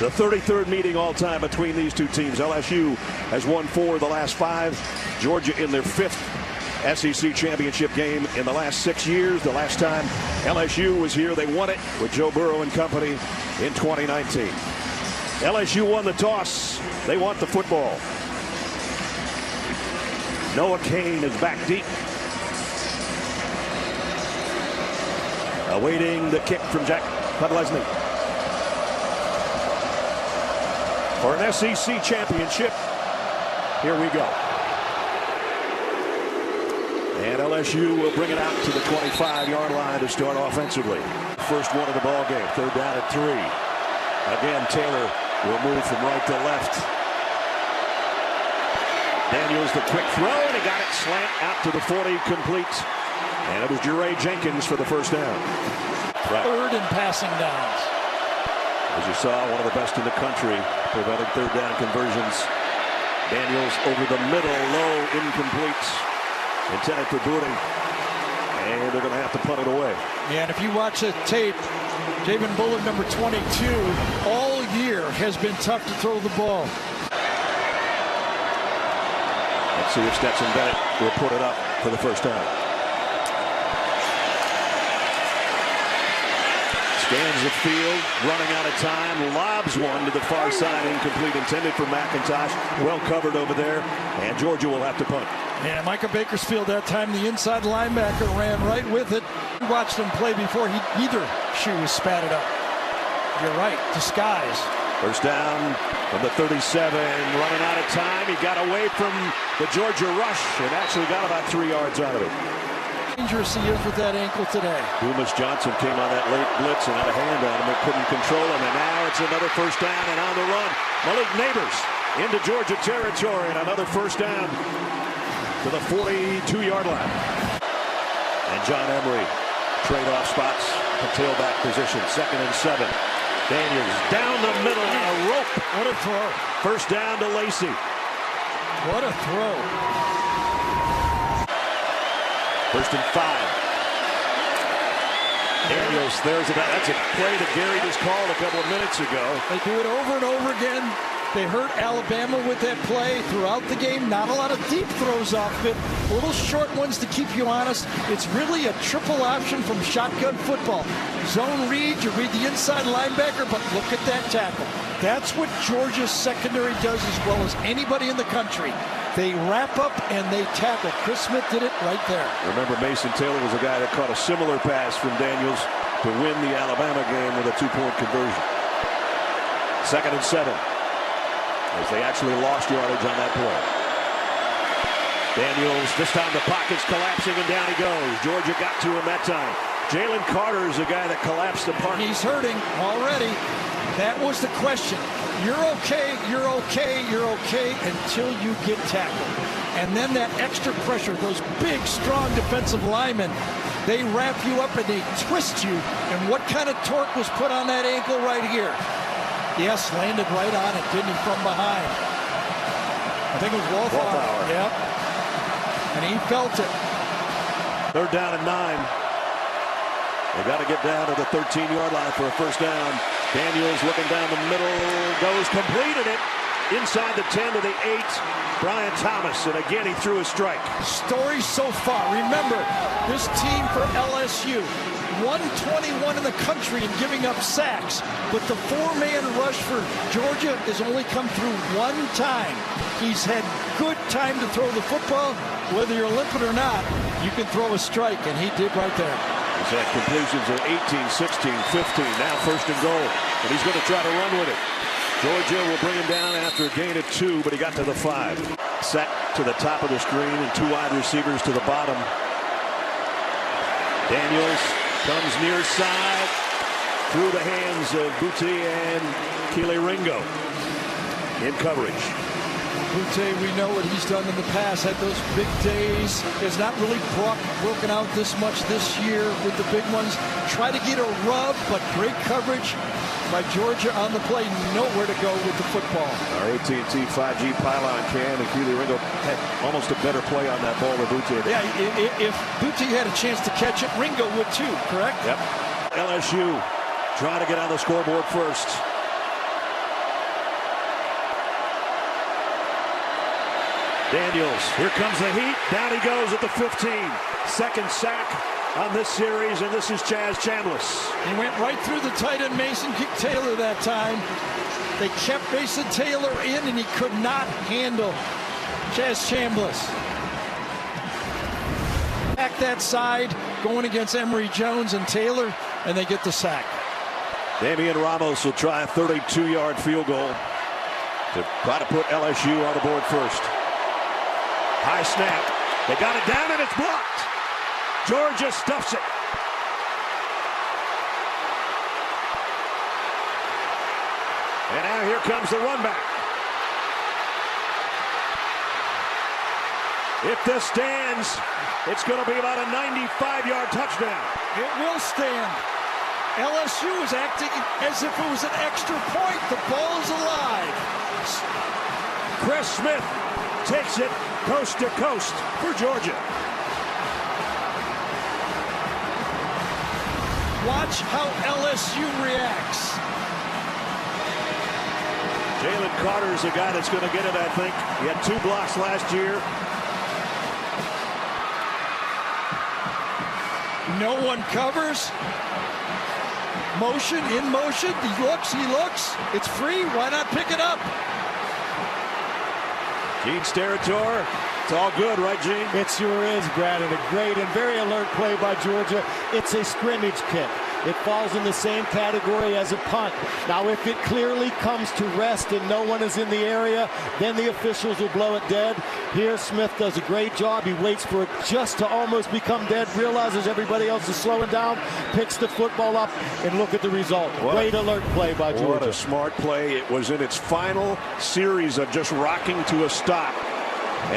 The 33rd meeting all-time between these two teams. LSU has won 4 of the last 5. Georgia in their 5th SEC championship game in the last 6 years. The last time LSU was here, they won it with Joe Burrow and company in 2019. LSU won the toss. They want the football. Noah Cain is back deep. Awaiting the kick from Jack Podlesny. For an SEC championship, here we go. And LSU will bring it out to the 25-yard line to start offensively. First one of the ball game, 3rd down and 3. Again, Taylor will move from right to left. Daniels the quick throw, and he got it slant out to the 40, complete. And it was Jeray Jenkins for the first down. Right. 3rd and passing downs. As you saw, one of the best in the country, preventing 3rd down conversions. Daniels over the middle, low, incomplete. Intended for Booting. And they're going to have to punt it away. Yeah, and if you watch the tape, Javen Bullard, number 22, all year has been tough to throw the ball. Let's see if Stetson Bennett will put it up for the first time. Scans the field, running out of time, lobs one to the far side, incomplete, intended for McIntosh. Well covered over there, and Georgia will have to punt. Yeah, Micah Bakersfield that time, the inside linebacker ran right with it. We watched him play before either shoe was spatted up. You're right, disguise. First down from the 37, running out of time. He got away from the Georgia rush and actually got about 3 yards out of it. Dangerous he is with that ankle today. Dumas Johnson came on that late blitz and had a hand on him but couldn't control him. And now it's another first down and on the run. Malik Neighbors into Georgia territory and another first down to the 42-yard line. And John Emery trade-off spots to tailback position. 2nd and 7. Daniels down the middle on a rope. What a throw. First down to Lacey. What a throw. 1st and 5. Daniels, that's a play that Gary just called a couple of minutes ago. They do it over and over again. They hurt Alabama with that play throughout the game. Not a lot of deep throws off it. Little short ones to keep you honest. It's really a triple option from shotgun football. Zone read, you read the inside linebacker, but look at that tackle. That's what Georgia's secondary does as well as anybody in the country. They wrap up and they tackle. Chris Smith did it right there. Remember, Mason Taylor was a guy that caught a similar pass from Daniels to win the Alabama game with a 2-point conversion. 2nd and 7. As they actually lost yardage on that play. Daniels, this time the pocket's collapsing and down he goes. Georgia got to him that time. Jalen Carter is the guy that collapsed the pocket. He's hurting already. That was the question. You're okay, you're okay, you're okay until you get tackled. And then that extra pressure, those big, strong defensive linemen, they wrap you up and they twist you. And what kind of torque was put on that ankle right here? Yes, landed right on it, didn't he, from behind? I think it was Wallflower. Yep. And he felt it. 3rd down and 9. They got to get down to the 13-yard line for a first down. Daniels looking down the middle, goes completed it. Inside the 10 to the 8, Brian Thomas, and again he threw a strike. Story so far. Remember, this team for LSU, 121 in the country in giving up sacks, but the 4-man rush for Georgia has only come through 1 time. He's had good time to throw the football. Whether you're limping or not, you can throw a strike, and he did right there. He's had completions of 18, 16, 15, now 1st and goal, and he's going to try to run with it. Georgia will bring him down after a gain of 2, but he got to the 5. Set to the top of the screen and 2 wide receivers to the bottom. Daniels comes near side through the hands of Butte and Keely Ringo in coverage. Butte, we know what he's done in the past, had those big days. Has not really broken out this much this year with the big ones. Try to get a rub, but great coverage by Georgia on the play. Nowhere to go with the football. Our AT&T 5G pylon cam, and Keely Ringo had almost a better play on that ball than Butte. Yeah, if Butte had a chance to catch it, Ringo would too, correct? Yep. LSU trying to get on the scoreboard first. Daniels, here comes the heat. Down he goes at the 15. Second sack on this series, and this is Chaz Chambliss. He went right through the tight end Mason Taylor that time. They kept Mason Taylor in, and he could not handle Chaz Chambliss. Back that side, going against Emory Jones and Taylor, and they get the sack. Damian Ramos will try a 32-yard field goal to try to put LSU on the board first. High snap. They got it down, and it's blocked. Georgia stuffs it. And now here comes the run back. If this stands, it's going to be about a 95-yard touchdown. It will stand. LSU is acting as if it was an extra point. The ball is alive. Chris Smith takes it coast to coast for Georgia. Watch how LSU reacts. Jalen Carter's the guy that's going to get it, I think. He had 2 blocks last year. No one covers. Motion, in motion. He looks. It's free. Why not pick it up? Gene Steratore. It's all good, right, Gene? It sure is, Brad, and a great and very alert play by Georgia. It's a scrimmage kick. It falls in the same category as a punt. Now, if it clearly comes to rest and no one is in the area, then the officials will blow it dead. Here, Smith does a great job. He waits for it just to almost become dead, realizes everybody else is slowing down, picks the football up, and look at the result. Great alert play by Georgia. What a smart play. It was in its final series of just rocking to a stop.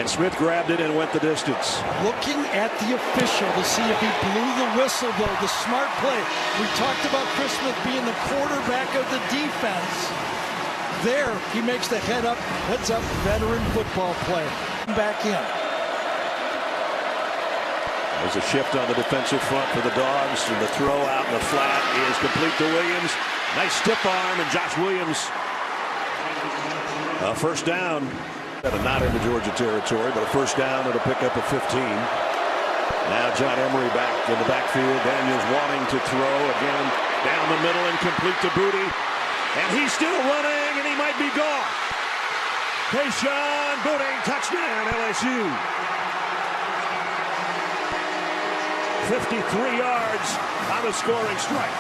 And Smith grabbed it and went the distance. Looking at the official to see if he blew the whistle, though. The smart play. We talked about Chris Smith being the quarterback of the defense. There, he makes the heads up veteran football play. Back in. There's a shift on the defensive front for the Dogs, and the throw out in the flat is complete to Williams. Nice stiff arm, and Josh Williams. First down. Not into Georgia territory, but a first down and a pickup of 15. Now John Emery back in the backfield. Daniels wanting to throw again down the middle and complete to Booty. And he's still running, and he might be gone. Kayshon Booty, touchdown LSU. 53 yards on the scoring strike.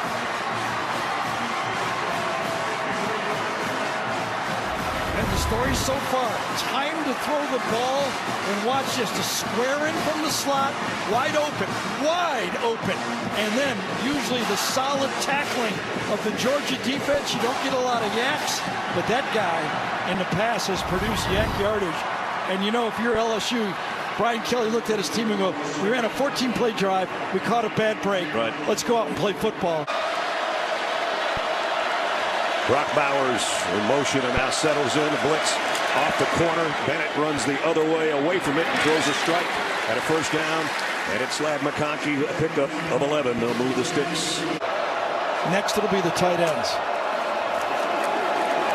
And the story so far, time to throw the ball, and watch this, to square in from the slot, wide open, and then usually the solid tackling of the Georgia defense. You don't get a lot of yaks, but that guy in the past has produced yak yardage. And you know, if you're LSU, Brian Kelly looked at his team and go, we ran a 14-play drive, we caught a bad break, right. Let's go out and play football. Brock Bowers in motion and now settles in. The blitz off the corner. Bennett runs the other way away from it and throws a strike at a first down. And it's Slad McConkey, a pickup of 11. They'll move the sticks. Next it'll be the tight ends.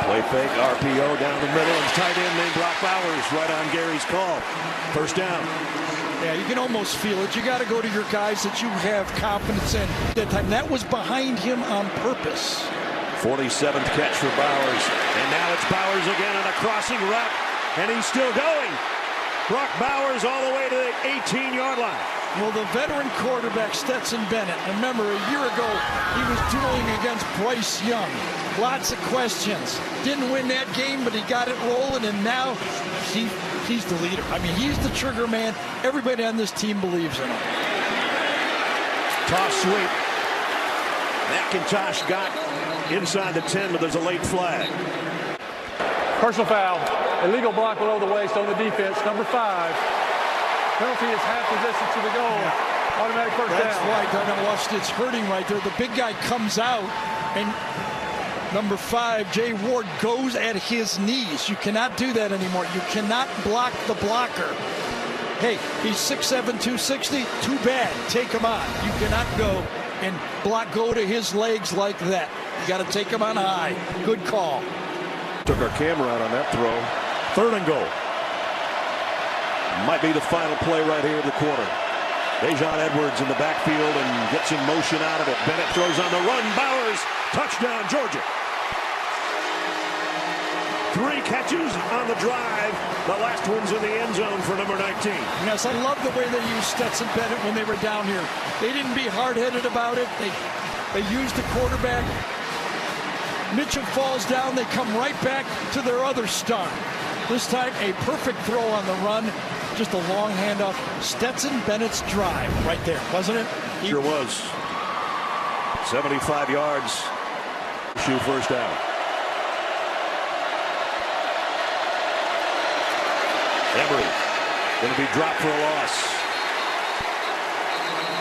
Play fake, RPO down the middle, and tight end named Brock Bowers right on Gary's call. First down. Yeah, you can almost feel it. You got to go to your guys that you have confidence in. That was behind him on purpose. 47th catch for Bowers. And now it's Bowers again on a crossing route. And he's still going. Brock Bowers all the way to the 18-yard line. Well, the veteran quarterback, Stetson Bennett, remember a year ago, he was dueling against Bryce Young. Lots of questions. Didn't win that game, but he got it rolling, and now he's the leader. I mean, he's the trigger man. Everybody on this team believes in him. Toss sweep. McIntosh got inside the 10, but there's a late flag. Personal foul. Illegal block below the waist on the defense. Number 5. Penalty is half the distance to the goal. Yeah. Automatic first down. That's right. I watched. It's hurting right there. The big guy comes out, and number 5, Jay Ward, goes at his knees. You cannot do that anymore. You cannot block the blocker. Hey, he's 6'7", 260. Too bad. Take him on. You cannot go and go to his legs like that. You got to take him on high. Good call. Took our camera out on that throw. 3rd and goal. Might be the final play right here in the quarter. Dejon Edwards in the backfield and gets in motion out of it. Bennett throws on the run. Bowers, touchdown, Georgia. 3 catches on the drive. The last one's in the end zone for number 19. Yes, I love the way they used Stetson Bennett when they were down here. They didn't be hard-headed about it. They used the quarterback. Mitchell falls down. They come right back to their other star. This time, a perfect throw on the run. Just a long handoff. Stetson Bennett's drive right there, wasn't it? Sure was. 75 yards. LSU first down. Emery going to be dropped for a loss.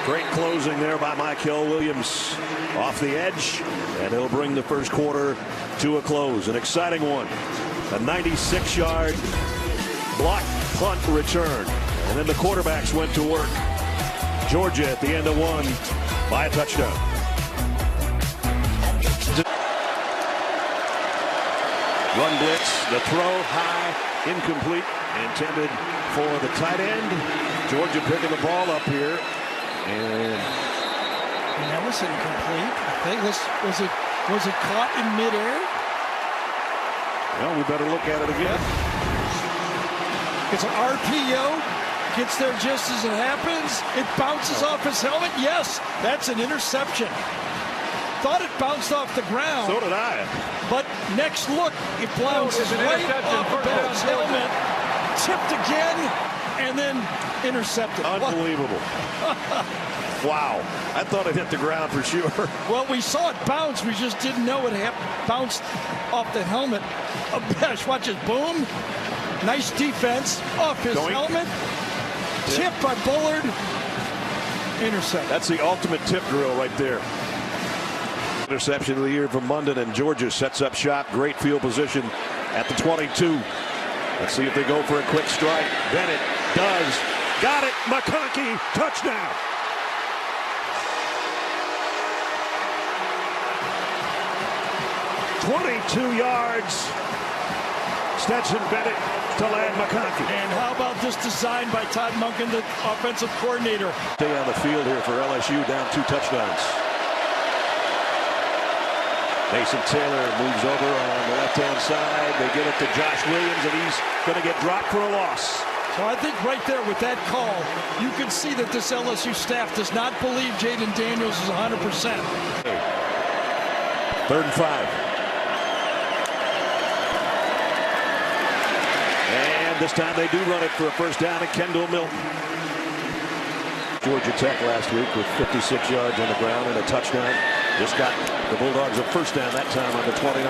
Great closing there by Michael Williams off the edge, and it'll bring the first quarter to a close. An exciting one. A 96-yard block punt return. And then the quarterbacks went to work. Georgia at the end of one by a touchdown. Run blitz, the throw high, incomplete, intended for the tight end. Georgia picking the ball up here. And that was incomplete. I think this was it caught in midair? Well, we better look at it again. It's an RPO. Gets there just as it happens. It bounces off his helmet. Yes, that's an interception. Thought it bounced off the ground. So did I. But next look, it bounces right off Bennett's helmet. Tipped again, and then intercepted. Unbelievable. Wow. I thought it hit the ground for sure. Well, we saw it bounce. We just didn't know it had bounced off the helmet. Watch it. Boom. Nice defense off his helmet. Tipped by Bullard. Intercept. That's the ultimate tip drill right there. Interception of the year from London, and Georgia sets up shop. Great field position at the 22. Let's see if they go for a quick strike. Bennett does. Got it. McConkey. Touchdown. "22 yards. Stetson Bennett to land McConkey. And how about this design by Todd Monken, the offensive coordinator? Stay on the field here for LSU, down 2 touchdowns. Mason Taylor moves over on the left-hand side. They get it to Josh Williams, and he's going to get dropped for a loss. So I think right there with that call, you can see that this LSU staff does not believe Jaden Daniels is 100%. 3rd and 5. And this time they do run it for a first down at Kendall Milton. Georgia Tech last week with 56 yards on the ground and a touchdown. Just got the Bulldogs a first down that time on the 29.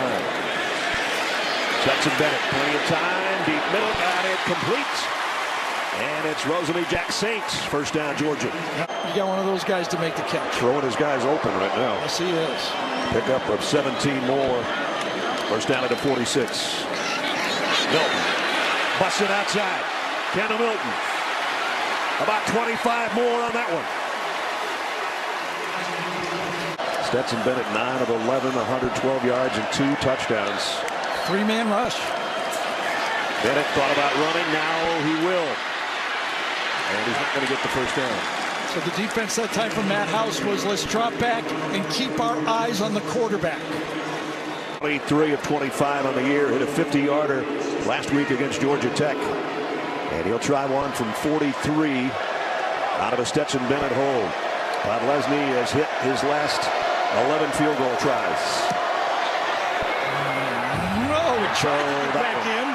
Stetson Bennett, plenty of time, deep middle, got it, complete. And it's Rosalie Jack Saints, first down Georgia. You got one of those guys to make the catch. Throwing his guys open right now. Yes, he is. Pickup of 17 more. First down at the 46. Milton, busted outside. Kendall Milton. About 25 more on that one. Stetson Bennett, 9 of 11, 112 yards and 2 touchdowns. 3-man rush. Bennett thought about running. Now he will. And he's not going to get the first down. So the defense that time from Matt House was, let's drop back and keep our eyes on the quarterback. 23 of 25 on the year. Hit a 50-yarder last week against Georgia Tech. And he'll try one from 43 out of a Stetson Bennett hole. Todd Lesney has hit his last 11 field goal tries. No, it tried back in.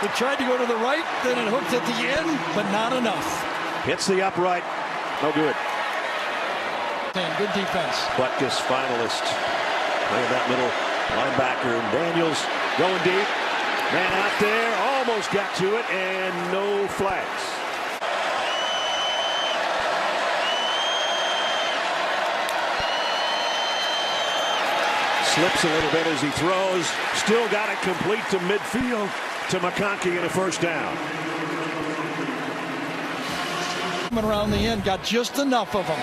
It tried to go to the right, then it hooked at the end, but not enough. Hits the upright. No good. Good defense. Butkus finalist. Playing that middle linebacker. And Daniels going deep. Man out there. Almost got to it, and no flags. Slips a little bit as he throws. Still got it complete to midfield to McConkey in a first down. Coming around the end, got just enough of them.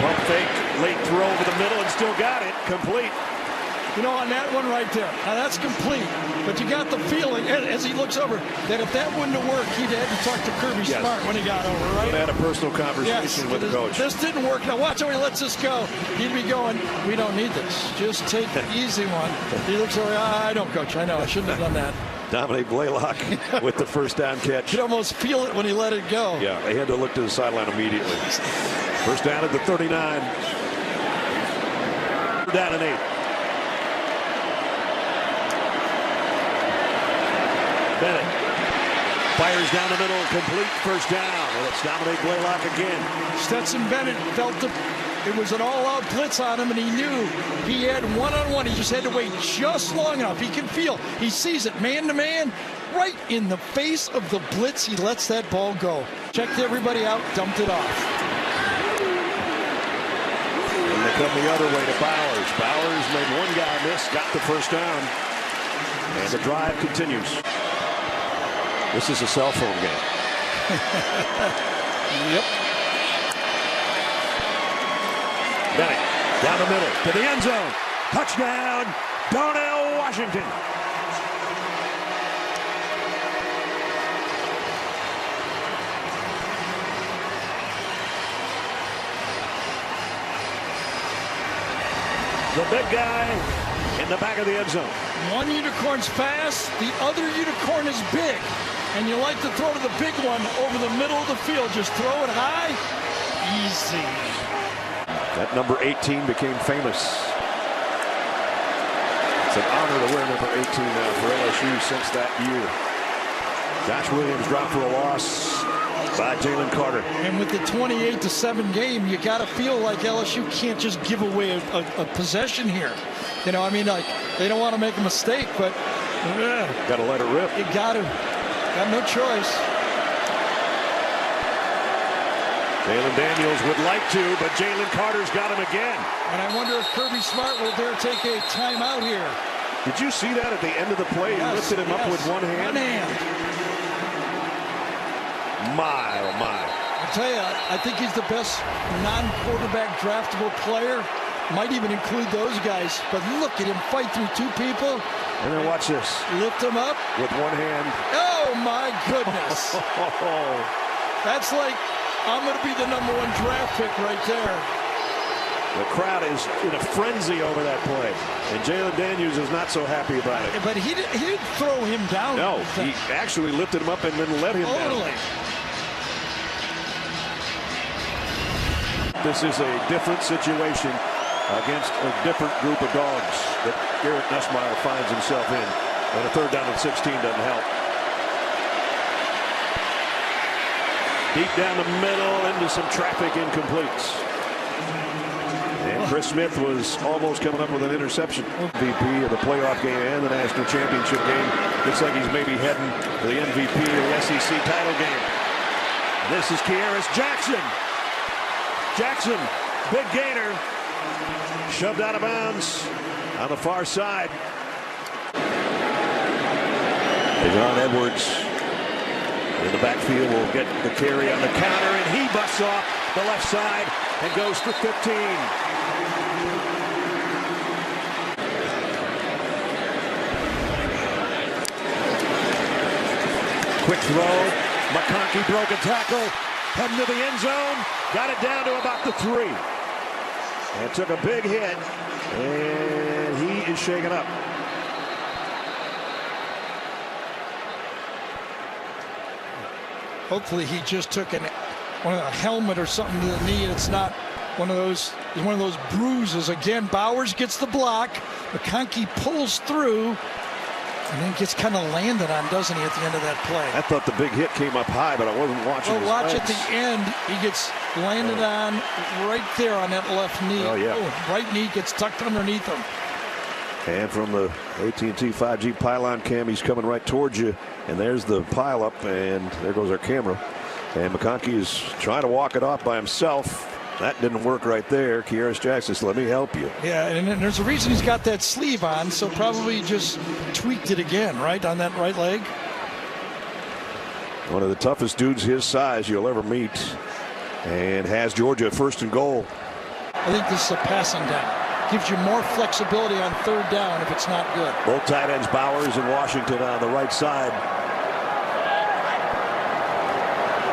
Pump fake, late throw over the middle, and still got it complete. You know, on that one right there. Now that's complete. But you got the feeling, as he looks over, that if that wouldn't have worked, he'd had to talk to Kirby Smart when he got over, right? They had a personal conversation with the coach. This didn't work. Now watch how he lets this go. He'd be going, we don't need this. Just take the easy one. He looks over, I don't, coach. I know. I shouldn't have done that. Dominic Blaylock with the first down catch. You could almost feel it when he let it go. Yeah, they had to look to the sideline immediately. First down at the 39. Down and 8. Bennett fires down the middle, complete first down. And it's Dominic Blaylock again. Stetson Bennett felt it was an all-out blitz on him, and he knew he had one-on-one. He just had to wait just long enough. He can feel, he sees it man-to-man, right in the face of the blitz. He lets that ball go. Checked everybody out, dumped it off. And they come the other way to Bowers. Bowers made one guy miss, got the first down. And the drive continues. This is a cell phone game. Yep. Bennett down the middle to the end zone. Touchdown, Darnell Washington. The big guy in the back of the end zone. One unicorn's fast, the other unicorn is big. And you like to throw to the big one over the middle of the field. Just throw it high. Easy. That number 18 became famous. It's an honor to wear number 18 now for LSU since that year. Josh Williams dropped for a loss by Jalen Carter. And with the 28-7 game, you got to feel like LSU can't just give away a possession here. You know, I mean, like, they don't want to make a mistake, but got to let it rip. You got to. Got no choice. Jalen Daniels would like to, but Jalen Carter's got him again. And I wonder if Kirby Smart will dare take a timeout here. Did you see that at the end of the play? He lifted him up with one hand. One hand. My, oh my. I'll tell you, I think he's the best non-quarterback draftable player. Might even include those guys. But look at him fight through two people. And then watch this. Lift him up. With one hand. Oh, my goodness. That's like, I'm going to be the #1 draft pick right there. The crowd is in a frenzy over that play. And Jalen Daniels is not so happy about it. But he didn't throw him down. No, he actually lifted him up and then let him down. This is a different situation against a different group of dogs that Garrett Nussmeier finds himself in. And a third down and 16 doesn't help. Deep down the middle into some traffic incompletes. And Chris Smith was almost coming up with an interception. MVP of the playoff game and the national championship game. Looks like he's maybe heading to the MVP of the SEC title game. This is Kearis Jackson. Jackson, big gainer. Shoved out of bounds on the far side. Devon Edwards in the backfield will get the carry on the counter, and he busts off the left side and goes for 15. Quick throw. McConkey broke a tackle, heading to the end zone, got it down to about the 3. And took a big hit, and he is shaken up. Hopefully he just took one of the helmet or something to the knee, and it's not one of those bruises. Again, Bowers gets the block. McConkey pulls through, and then gets kind of landed on, doesn't he, at the end of that play? I thought the big hit came up high, but I wasn't watching. Well, watch at the end. He gets landed on right there on that left knee. Oh, yeah. Right knee gets tucked underneath him. And from the AT&T 5G pylon cam, he's coming right towards you. And there's the pileup, and there goes our camera. And McConkey is trying to walk it off by himself. That didn't work right there. Kearis Jackson said, let me help you. Yeah, and there's a reason he's got that sleeve on, so probably just tweaked it again, right, on that right leg. One of the toughest dudes his size you'll ever meet. And has Georgia first and goal. I think this is a passing down. gives you more flexibility on third down if it's not good. Both tight ends, Bowers and Washington, on the right side.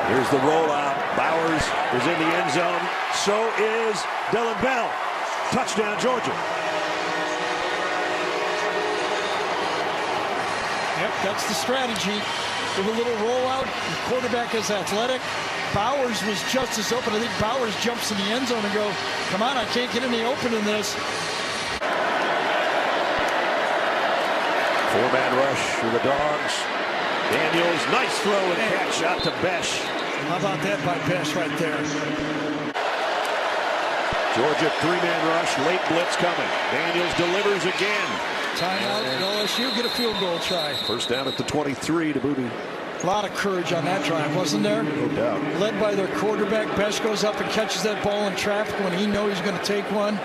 Here's the rollout. Bowers is in the end zone. So is Dylan Bell. Touchdown, Georgia. Yep, that's the strategy. Give a little rollout. The quarterback is athletic. Bowers was just as open. I think Bowers jumps in the end zone and go, come on, I can't get any open in this. Four-man rush for the Dogs. Daniels, nice throw and catch out to Besh. How about that by Besh right there? Georgia three-man rush, late blitz coming. Daniels delivers again. Timeout, LSU, get a field goal try. First down at the 23 to Booty. A lot of courage on that drive, wasn't there? No doubt. Led by their quarterback. Besh goes up and catches that ball in traffic when he knows he's going to take one.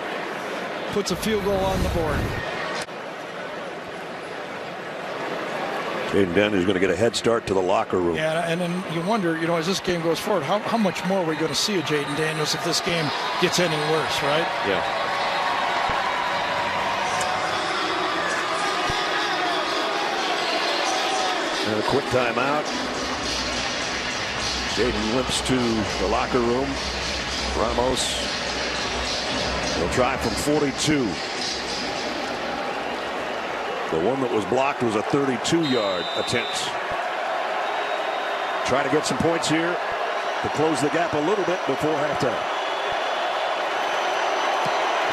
Puts a field goal on the board. Jaden Daniels is going to get a head start to the locker room. Yeah, and then you wonder, as this game goes forward, how much more are we going to see of Jaden Daniels if this game gets any worse, right? Yeah. And a quick timeout. Jaden limps to the locker room. Ramos. He'll try from 42. The one that was blocked was a 32-yard attempt. Try to get some points here to close the gap a little bit before halftime.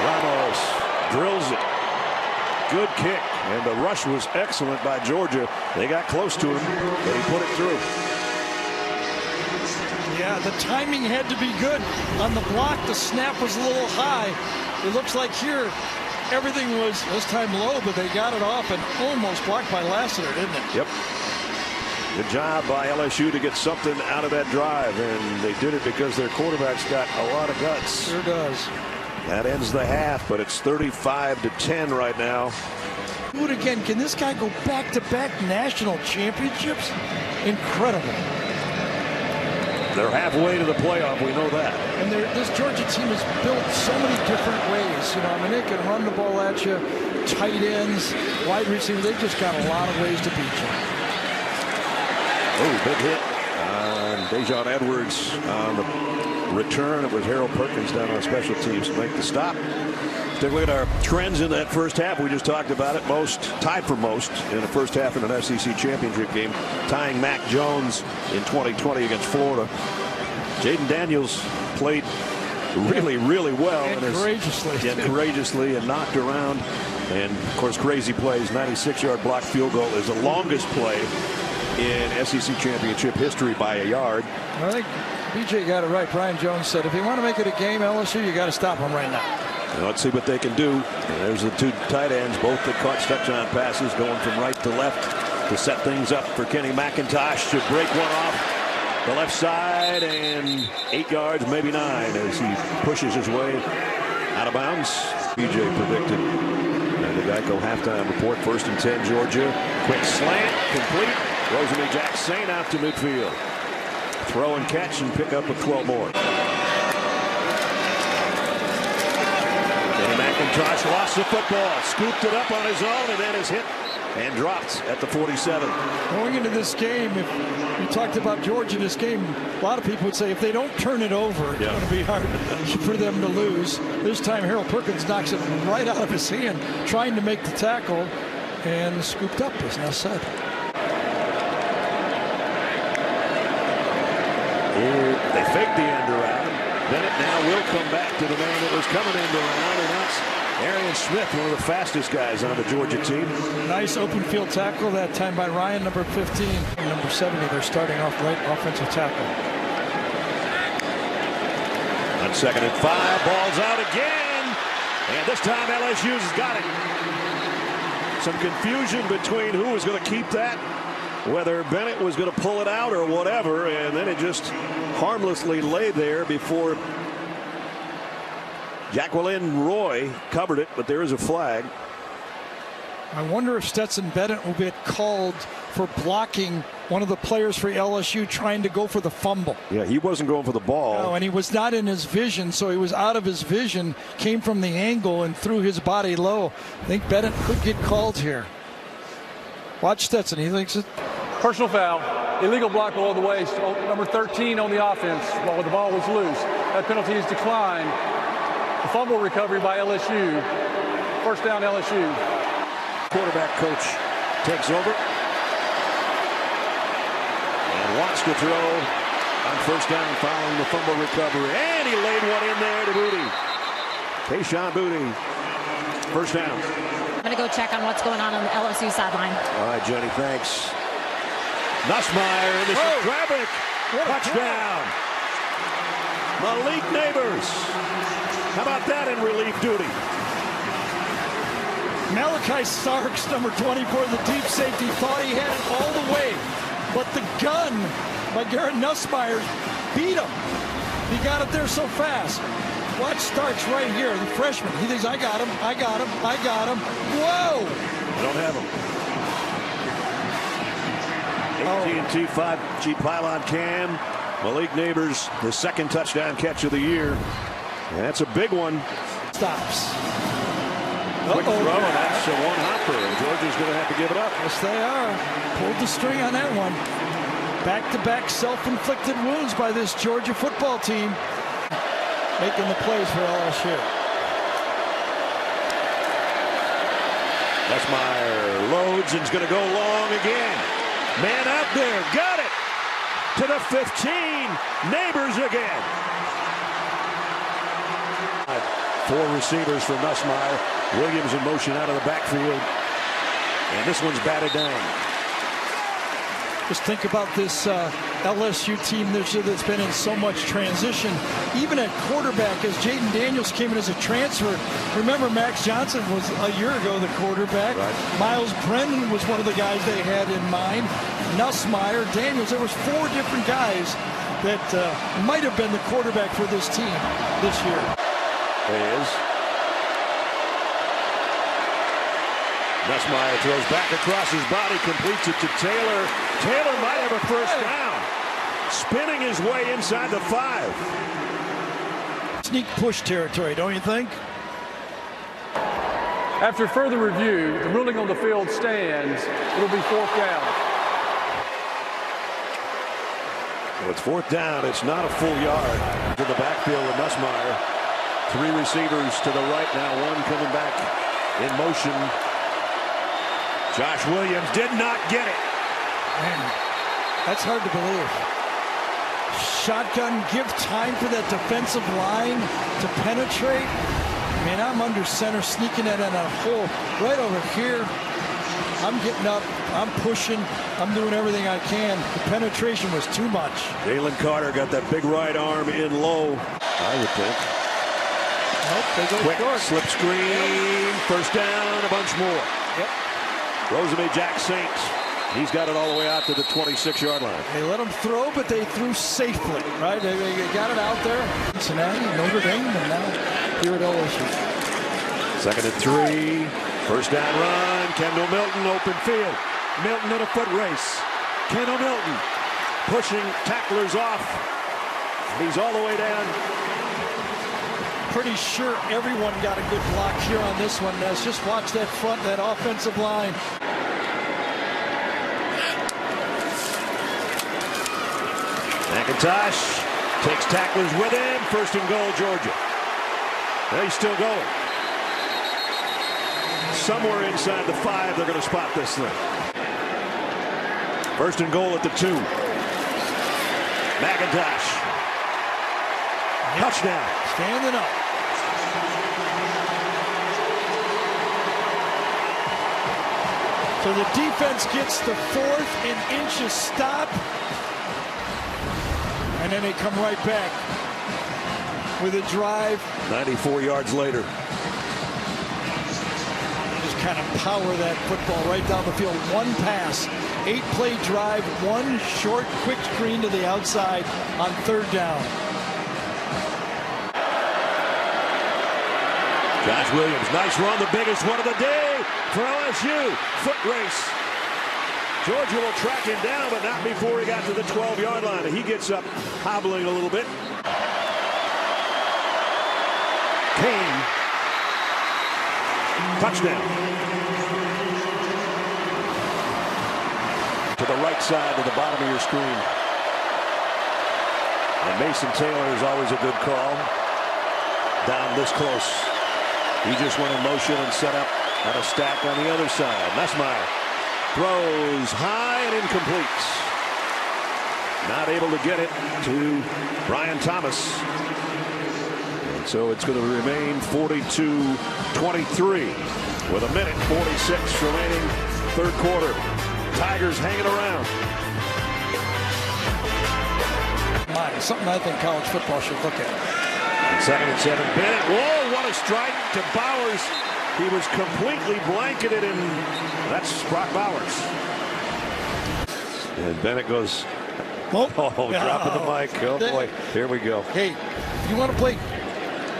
Ramos drills it. Good kick, and the rush was excellent by Georgia. They got close to him, but he put it through. Yeah, the timing had to be good. On the block, the snap was a little high. It looks like here, everything was this time low, but they got it off and almost blocked by Lassiter, didn't it? Yep. Good job by LSU to get something out of that drive, and they did it because their quarterback's got a lot of guts. Sure does. That ends the half, but it's 35-10 right now. Do it again. Can this guy go back-to-back national championships? Incredible. They're halfway to the playoff. We know that. And this Georgia team is built so many different ways. They can run the ball at you, tight ends, wide receiver. They've just got a lot of ways to beat you. Oh, big hit on Dejon Edwards on the return. It was Harold Perkins down on special teams to make the stop. Take a look at our trends in that first half. We just talked about it. Tied for most in the first half in an SEC championship game, tying Mac Jones in 2020 against Florida. Jaden Daniels played really, really well. And courageously and knocked around. And, of course, crazy plays. 96-yard blocked field goal is the longest play in SEC championship history by a yard. I think BJ got it right. Brian Jones said, if you want to make it a game, LSU, you got to stop them right now. Let's see what they can do. And there's the two tight ends, both that caught touchdown passes, going from right to left to set things up for Kenny McIntosh to break one off the left side, and 8 yards, maybe 9, as he pushes his way out of bounds. BJ predicted. And the Geico halftime report, 1st and 10, Georgia. Quick slant, complete. Rosalie Jack Saint out to midfield. Throw and catch and pick up with 12 more. Kenny McIntosh lost the football, scooped it up on his own, and then is hit and dropped at the 47. Going into this game, if we talked about Georgia in this game, a lot of people would say if they don't turn it over, it's going to be hard for them to lose. This time, Harold Perkins knocks it right out of his hand, trying to make the tackle, and scooped up, as Ness said. They faked the end around. Bennett now will come back to the man that was coming end around, and that's Arian Smith, one of the fastest guys on the Georgia team. Nice open field tackle that time by Ryan, number 15. And number 70, they're starting off right offensive tackle. On 2nd and 5, ball's out again. And this time LSU's got it. Some confusion between who was going to keep that, whether Bennett was going to pull it out or whatever, and then it just harmlessly lay there before Jacqueline Roy covered it, but there is a flag. I wonder if Stetson Bennett will get called for blocking one of the players for LSU trying to go for the fumble. Yeah, he wasn't going for the ball. No, and he was not in his vision, so he was out of his vision, came from the angle and threw his body low. I think Bennett could get called here. Watch Stetson. He thinks it. Personal foul. Illegal block below the waist. Number 13 on the offense while the ball was loose. That penalty is declined. The fumble recovery by LSU. First down, LSU. Quarterback coach takes over and wants to throw on first down following the fumble recovery. And he laid one in there to Booty. Kayshon Booty. First down. I'm going to go check on what's going on the LSU sideline. All right, Jenny, thanks. Nussmeier in the traffic. Touchdown. Malik Neighbors. How about that in relief duty? Malachi Starks, number 24, the deep safety, thought he had it all the way. But the gun by Garrett Nussmeier beat him. He got it there so fast. Watch Starks right here, the freshman. He thinks, I got him, I got him, I got him. Whoa! I don't have him. AT&T 5G pylon cam. Malik Neighbors, the second touchdown catch of the year. And that's a big one. Stops. Quick throw, and that's a one-hopper, and Georgia's going to have to give it up. Yes, they are. Pulled the string on that one. Back-to-back self-inflicted wounds by this Georgia football team. Making the plays for LSU. Nussmeier loads and is going to go long again. Man out there, got it to the 15. Neighbors again. 4 receivers for Nussmeier. Williams in motion out of the backfield. And this one's batted down. Just think about this LSU team this year that's been in so much transition. Even at quarterback, as Jaden Daniels came in as a transfer. Remember, Max Johnson was a year ago the quarterback. Right. Miles Brennan was one of the guys they had in mind. Nussmeier, Daniels. There was 4 different guys that might have been the quarterback for this team this year. There he is. Nussmeier throws back across his body, completes it to Taylor. Taylor might have a first down. Spinning his way inside the 5. Sneak push territory, don't you think? After further review, the ruling on the field stands. It'll be fourth down. Well, it's fourth down. It's not a full yard to the backfield with Nussmeier. 3 receivers to the right now. 1 coming back in motion. Josh Williams did not get it. Man, that's hard to believe. Shotgun, give time for that defensive line to penetrate. Man, I'm under center, sneaking it in a hole right over here. I'm getting up, I'm pushing, I'm doing everything I can. The penetration was too much. Jalen Carter got that big right arm in low, I would think. Nope, they go Quick short. slip screen, first down, a bunch more. Yep. Rosamie Jack Saint, he's got it all the way out to the 26-yard line. They let them throw, but they threw safely, right? They got it out there. Cincinnati, Notre Dame, and now here at LSU. 2nd and 3, first down run. Kendall Milton, open field. Milton in a foot race. Kendall Milton pushing tacklers off. He's all the way down. Pretty sure everyone got a good block here on this one. Let's just watch that front, that offensive line. McIntosh takes tacklers with him. 1st and goal, Georgia. He's still going. Somewhere inside the 5, they're going to spot this thing. 1st and goal at the 2. McIntosh. Touchdown. Standing up. So the defense gets the 4th and inches stop. And then they come right back with a drive. 94 yards later. Just kind of power that football right down the field. 1 pass, 8-play drive, 1 short quick screen to the outside on 3rd down. Josh Williams, nice run, the biggest one of the day. for LSU. Foot race. Georgia will track him down, but not before he got to the 12-yard line. He gets up hobbling a little bit. Kane. Touchdown. To the right side, to the bottom of your screen. And Mason Taylor is always a good call. Down this close. He just went in motion and set up on a stack on the other side. Nussmeier throws high and incomplete. Not able to get it to Brian Thomas. And so it's going to remain 42-23 with a minute 46 remaining third quarter. Tigers hanging around. Something I think college football should look at. 2nd and 7. Bennett. Whoa, what a strike to Bowers. He was completely blanketed, and that's Brock Bowers. And Bennett goes, dropping the mic. Oh, boy. Here we go. Hey, if you want to play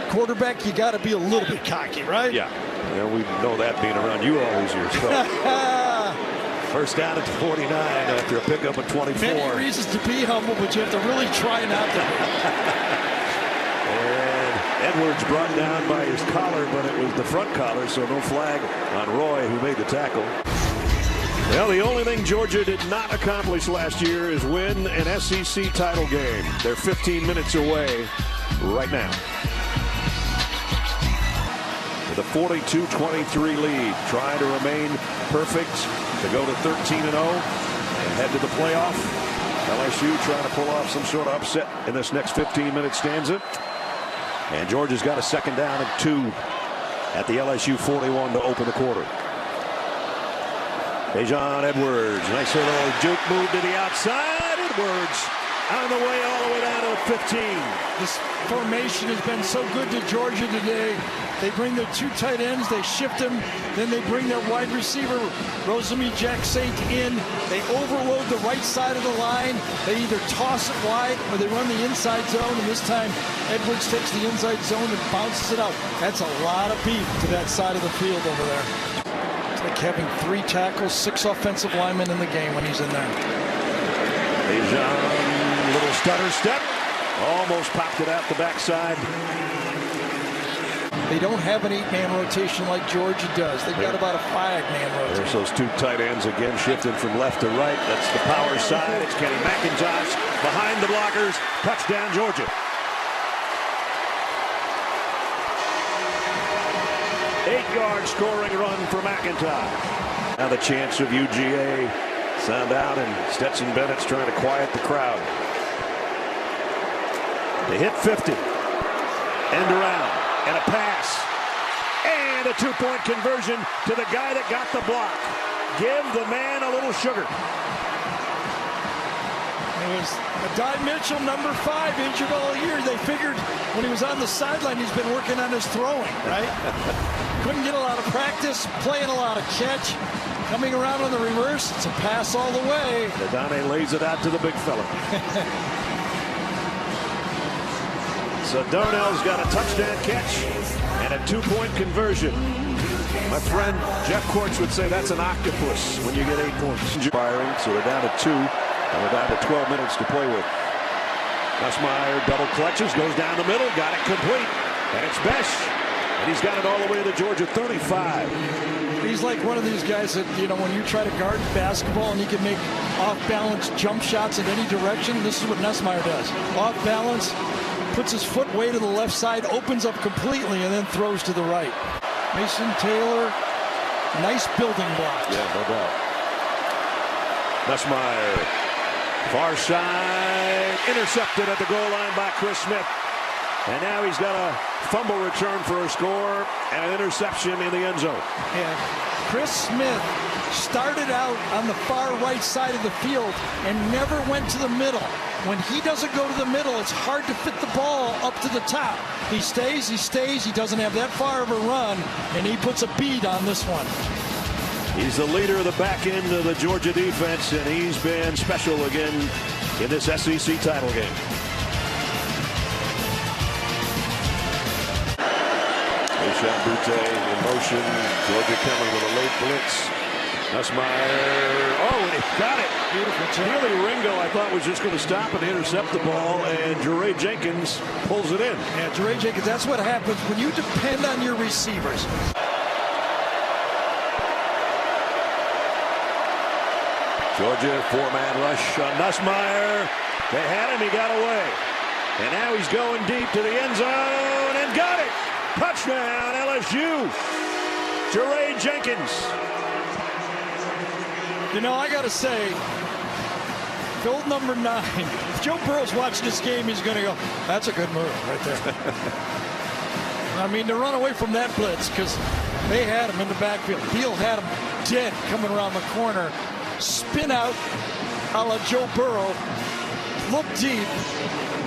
quarterback, you got to be a little bit cocky, right? Yeah. We know that being around you all these years. So. First down at 49 after a pickup at 24. Many reasons to be humble, but you have to really try not to. And Edwards brought down by his collar, but it was the front collar, so no flag on Roy, who made the tackle. Well, the only thing Georgia did not accomplish last year is win an SEC title game. They're 15 minutes away right now. With a 42-23 lead, trying to remain perfect to go to 13-0 and head to the playoff. LSU trying to pull off some sort of upset in this next 15-minute stanza. And Georgia's got a second down and 2 at the LSU 41 to open the quarter. Dejon Edwards, nice little juke move to the outside. Edwards on the way all the way down to the 15. This formation has been so good to Georgia today. They bring their 2 tight ends, they shift them, then they bring their wide receiver, Rosemy-Jacksaint, in. They overload the right side of the line. They either toss it wide or they run the inside zone, and this time Edwards takes the inside zone and bounces it out. That's a lot of beef to that side of the field over there. It's like having 3 tackles, 6 offensive linemen in the game when he's in there. Dejon, little stutter step. Almost popped it out the backside. They don't have an 8-man rotation like Georgia does. They've got about a 5-man rotation. There's those 2 tight ends again shifting from left to right. That's the power side. It's Kenny McIntosh behind the blockers. Touchdown, Georgia. 8-yard scoring run for McIntosh. Now the chance of UGA sound out, and Stetson Bennett's trying to quiet the crowd. They hit 50. End around. And a pass. And a 2-point conversion to the guy that got the block. Give the man a little sugar. It was Adai Mitchell, number 5, injured all year. They figured when he was on the sideline, he's been working on his throwing, right? Couldn't get a lot of practice, playing a lot of catch. Coming around on the reverse, it's a pass all the way. Adai lays it out to the big fella. So Darnell's got a touchdown catch and a 2-point conversion. My friend Jeff Quartz would say that's an octopus when you get 8 points. Inspiring, so they're down to 2, and we're down to 12 minutes to play with. Nussmeier double clutches, goes down the middle, got it complete, and it's Besh. And he's got it all the way to the Georgia 35. He's like one of these guys that, you know, when you try to guard basketball and he can make off-balance jump shots in any direction, this is what Nussmeier does. Off-balance, puts his foot way to the left side, opens up completely, and then throws to the right. Mason Taylor, nice building blocks. Yeah, no doubt. Nussmeier, far side, intercepted at the goal line by Chris Smith. And now he's got a fumble return for a score and an interception in the end zone. And Chris Smith started out on the far right side of the field and never went to the middle. When he doesn't go to the middle, it's hard to fit the ball up to the top. He stays, he doesn't have that far of a run, and he puts a bead on this one. He's the leader of the back end of the Georgia defense, and he's been special again in this SEC title game. Shot Butte in motion. Georgia coming with a late blitz. Nussmeier. Oh, and he got it. Beautiful job. Really, Ringo, I thought, was just going to stop and intercept the ball, and Jeray Jenkins pulls it in. Yeah, Jeray Jenkins, that's what happens when you depend on your receivers. Georgia, four-man rush on Nussmeier. They had him, he got away. And now he's going deep to the end zone and got it. Touchdown, LSU. Jeray Jenkins. You know, I got to say, old number 9, if Joe Burrow's watching this game, he's going to go, that's a good move right there. I mean, to run away from that blitz because they had him in the backfield. Beal had him dead coming around the corner. Spin out a la Joe Burrow. Look deep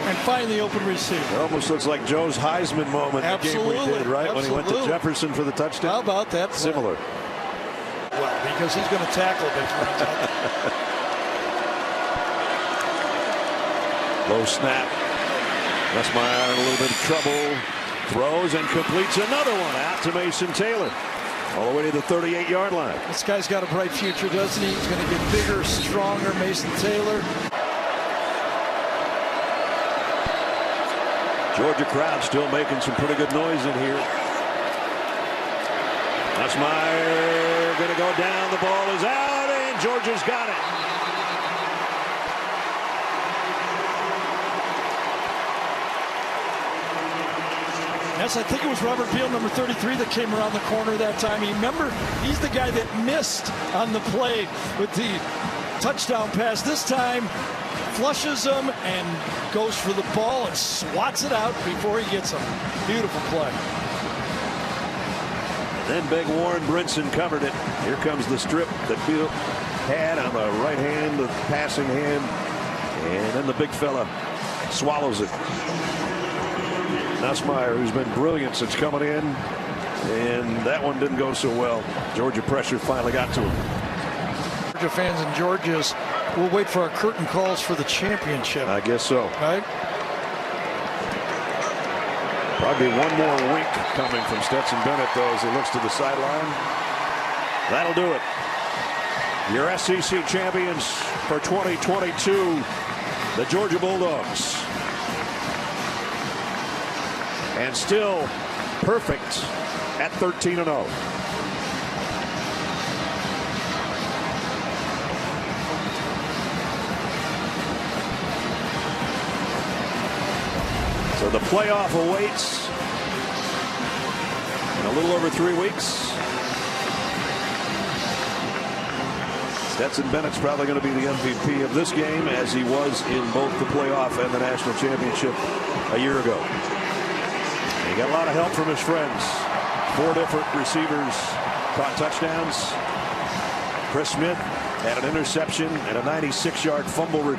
and find the open receiver. It almost looks like Joe's Heisman moment. Absolutely. The game we did, right? Absolutely. When he went to Jefferson for the touchdown. How about that? Similar. Well, because he's going to tackle big friends. Low snap. Nussmeier in a little bit of trouble. Throws and completes another one out to Mason Taylor. All the way to the 38-yard line. This guy's got a bright future, doesn't he? He's going to get bigger, stronger. Mason Taylor. Georgia crowd still making some pretty good noise in here. Nussmeier going to go down. The ball is out, and Georgia's got it. Yes, I think it was Robert Beal, number 33, that came around the corner that time. You remember, he's the guy that missed on the play with the touchdown pass. This time, flushes him and goes for the ball and swats it out before he gets him. Beautiful play. Then big Warren Brinson covered it. Here comes the strip that Beal had on the right hand, the passing hand. And then the big fella swallows it. Nussmeier, who's been brilliant since coming in, and that one didn't go so well. Georgia pressure finally got to him. Georgia fans and Georgia's will wait for our curtain calls for the championship. I guess so. Right? Probably one more wink coming from Stetson Bennett, though, as he looks to the sideline. That'll do it. Your SEC champions for 2022, the Georgia Bulldogs. And still perfect at 13-0. So the playoff awaits in a little over 3 weeks. Stetson Bennett's probably going to be the MVP of this game, as he was in both the playoff and the national championship a year ago. He got a lot of help from his friends. 4 different receivers caught touchdowns. Chris Smith had an interception and a 96-yard fumble return.